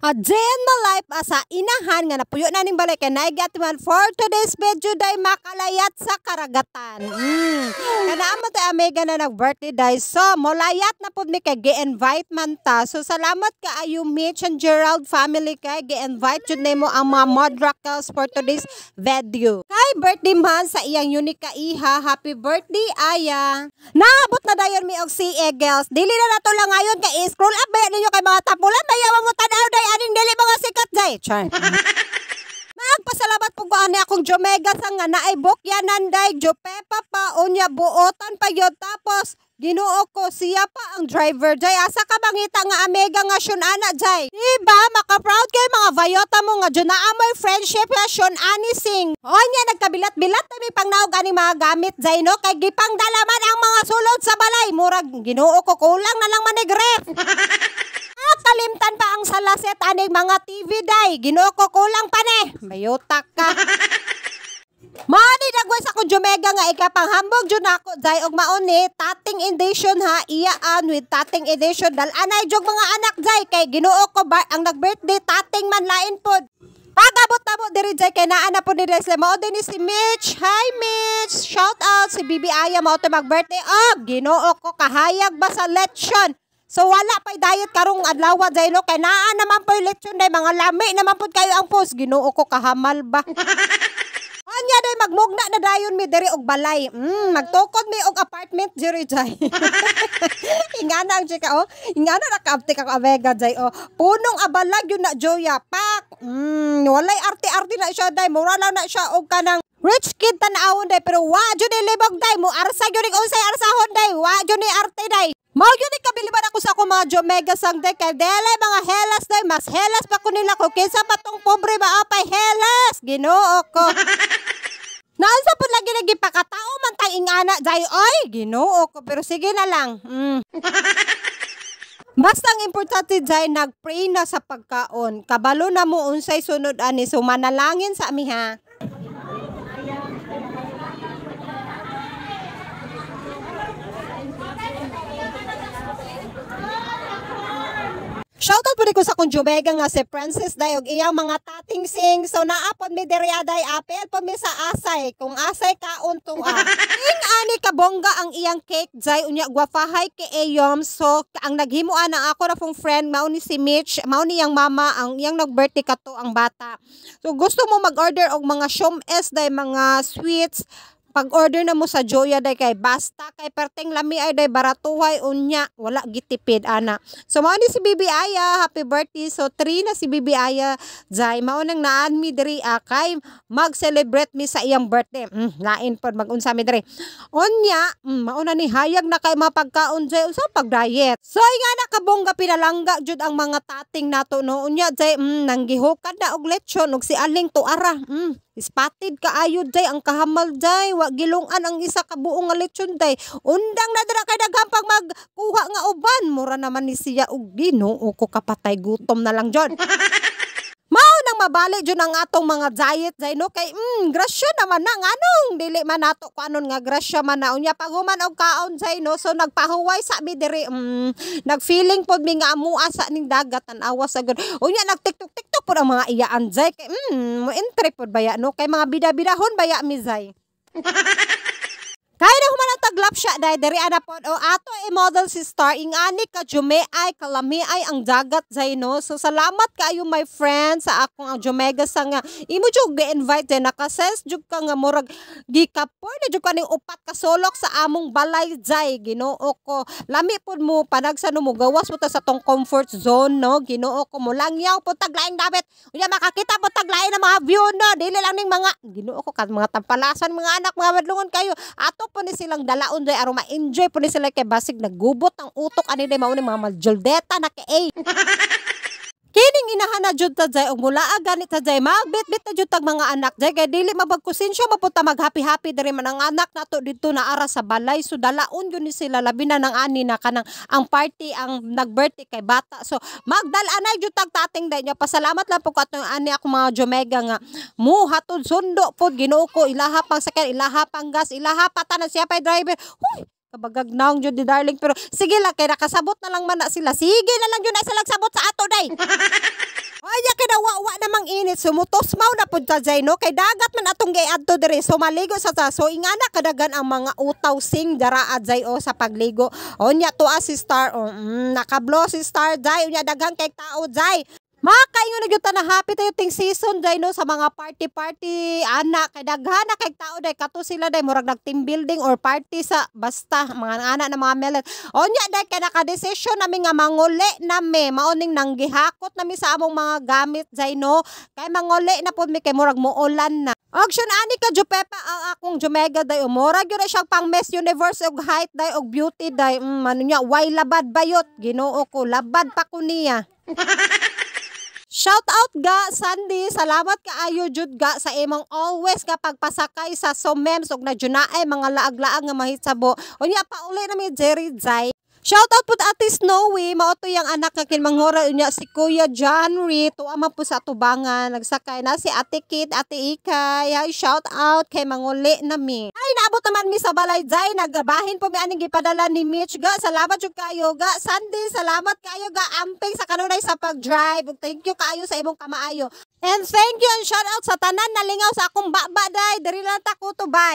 A day in my life asa inahan nga napuyo na ning balay kay naigat man for today's video day makalayat sa karagatan. Kanaamon tay amiga na nag-birthday day. So molayat na pud mi kay gi-invite man ta. So salamat kaayo Mitch and Gerald family kay gi-invite jud nimo ang mga Modrakels for today's video. Kay birthday man sa iyang unique iha. Happy birthday Aya. Naabot na dayon mi og si Eagles. Dili na nato lang ngayon kay scroll up ba ninyo kay mga tapulan bayaw mo tanaw day aning dili mga sikat day. Char. Magpasalamat po ko ani akong Jomega sa nga naay bukyanan day Jopepa pa unya buotan pa yun tapos Ginoo ko siya pa ang driver day asa ka bangita nga amiga nga syon ana day. Diba maka-proud kay mga vayota mo nga jud naa may friendship nga syon ani sing. Onya nagkabilat-bilat mi pangnaog ani mga gamit day no kay gipangdalaman ang mga sulod sa balay murag Ginoo ko kulang na lang manigref. Kalimtan pa ang salaset aning mga TV day. Ginoo ko kulang pa ni. Bayutak ka. Mani dagway sa akong Jomega nga ikapanghambog jud nako day og maon ni tating edition ha iyaan with tating edition dal anay jog mga anak day kay Ginoo ko ang nag-birthday tating man lain pod. Pagabot na mo diri day kay naa na po ni Resle mao din ni si Mitch. Hi Mitch. Shout out si Bibi Aya mao to mag-birthday. Oh, Ginoo ko kahayag ba sa lechon. So wala pa'y diet karong adlaw day no kay naa naman po yung lechon day mga lami naman po kayo ang post Ginoo ko kahamal ba. Anya day magmugna na dayon mi diri og balay. Magtukod mi og apartment diri day. Ingana ang chika oh. Ingana nakaaptik ako avega day oh. Punong abalag yun na Joya pak. Walay arte-arte na siya day. Mura lang na siya og kanang rich kid tanawon day pero wa jud ni libog day mo arsa gyud unsay arsahon day. Wa jud ni arte day. Mao yun ikabiliban ako sa ako mga Jomega sang day kay dele mga helas day mas helas pa ko nila ko kinsa pa tong pobre ba apay helas Ginoo ko. Naansa po lagi nagipakatao man tay ingana day oy Ginoo ko pero sige na lang. Basta ang importante day nagpray na sa pagkaon. Kabalo na mo unsay sunod ani so manalangin sa amiha. Shoutout po ko sa akong Jomega nga si Princess day og iyang mga tating sing. So naapod mi diri day apel po mi sa asay. Kung asay kaon to ing ani kabongga ang iyang cake day unya gwafahay kay Ayom. So ang naghimuan na ako na pong friend mao ni si Mitch, mao ni yang mama ang iyang nag-birthday kato ang bata. So gusto mo mag-order og mga syom-es day mga sweets. Pag-order na mo sa Joya day kay basta kay perteng lami ay day baratuhay unya wala gitipid ana. So mao ni si Bibi Aya happy birthday. So 3 na si Bibi Aya jay mao nang naan mi diri kay mag-celebrate mi sa iyang birthday. Lain pod mag-unsa mi diri. Unya mao na ni hayag na kay mapagkaon jay usa pag-diet. So ingana kabongga pinalangga jud ang mga tating nato no unya jay nanggihukad na og lechon og si aling tuara. Spotted kaayo day ang kahamal day wa gilungan ang isa ka buong nga lechon day undang na dira kay daghang pag magkuha nga uban mura naman ni siya og Ginoo ko kapatay gutom na lang jud. Mao nang mabalik jud ang atong mga diet day no kay grasya naman na nganong dili man nato kuanon nga grasya man na unya paghuman og kaon day no so nagpahuway sa mi diri nagfeeling pod mi nga amua sa ning dagat tan-awas sagud unya nagtiktok-tiktok pod ang mga iyaan day kay mo entry pod baya no kay mga bida-bidahon baya mi day. Kaya na human taglap siya dahil dari ana po o ato model si Star ingani ka Jume ay kalami ay ang dagat zay no. So salamat kayo my friend sa akong ang Jomega sa nga imo jud gi-invite din nakasense jud ka nga murag gikapor na jud ka ning upat ka solok sa among balay zay Ginoo ko. Lami pod mo panagsan mo gawas mo ta sa tong comfort zone no Ginoo ko mo langyaw po taglaing dapat. Unya makakita po taglaing na mga view no dili lang ning mga Ginoo ko kat mga tampalasan mga anak mga madlungon kayo ato po ni silang dalaon day aron ma-enjoy po ni sila kay basig naggubot ang utok ani day mao ni mga maljoldeta na kay kining inahan na jud ta jay og mula ganit ta jay magbit-bit na jud tag mga anak jay kay dili mabagkusensya mapunta mag-happy-happy diri man ang anak nato dito na ara sa balay so dalaon yun ni sila labi na ng ani na kanang ang party ang nag-birthday kay bata so magdal-anay jud tag tating day nya pasalamat lang po katong ani ako mga Jomega nga mu hatod sundo pod Ginoo ko ilaha pang sakyan ilaha pang gas ilaha pa tanan siya pay driver huy kabagag naong jud di darling pero sige lang kay nakasabot na lang man na sila sige na lang yun na sila sabot sa ato day. init sumutos mau na pud ta jay no kay dagat man atong giadto diri so maligo sa ta so ingana kadagan ang mga utaw sing dara jay o sa pagligo onya tuwa si Star nakablo si Star jay unya daghang kay tao jay. Makaingon na gyud ta na happy tayo ting season day no sa mga party anak kay daghan na kay tao day kato sila day murag nag team building or party sa basta mga anak na mga melet. Onya day kay naka-desisyon nami nga manguli nami maoning nanggihakot nami sa among mga gamit day no kay manguli na pud mi kay murag muulan na. Auction ani ka Jupepa ang akong Jumega day umura gyud siya pang Miss Universe og height day og beauty day ano nya why labad bayot Ginoo ko labad pa ko niya. Shout out ga Sandy, salamat kaayo jud ga sa imong always nga pagpasakay sa Somems ug najunaay mga laag-laag nga mahitsabo. Unya pa uli na mi Jerry Zay. Shout out pud Ate Snowy, mao to yang anak nga kinmanghora unya si Kuya Johnry, tuwa man po sa tubangan. Nagsakay na si Ate Kit, Ate Ikay. Ay, shout out kay manguli nami. Ay naabot naman mi sa balay Zay, nagabahin po mi aning gipadala ni Mitch ga. Salamat jud kayo ga. Sandy, salamat kayo ga amping sa kanunay sa pag-drive. Thank you kayo sa imong kamaayo. And thank you and shout out sa tanan nalingaw sa akong baba day. Diri lang ta ko to bye.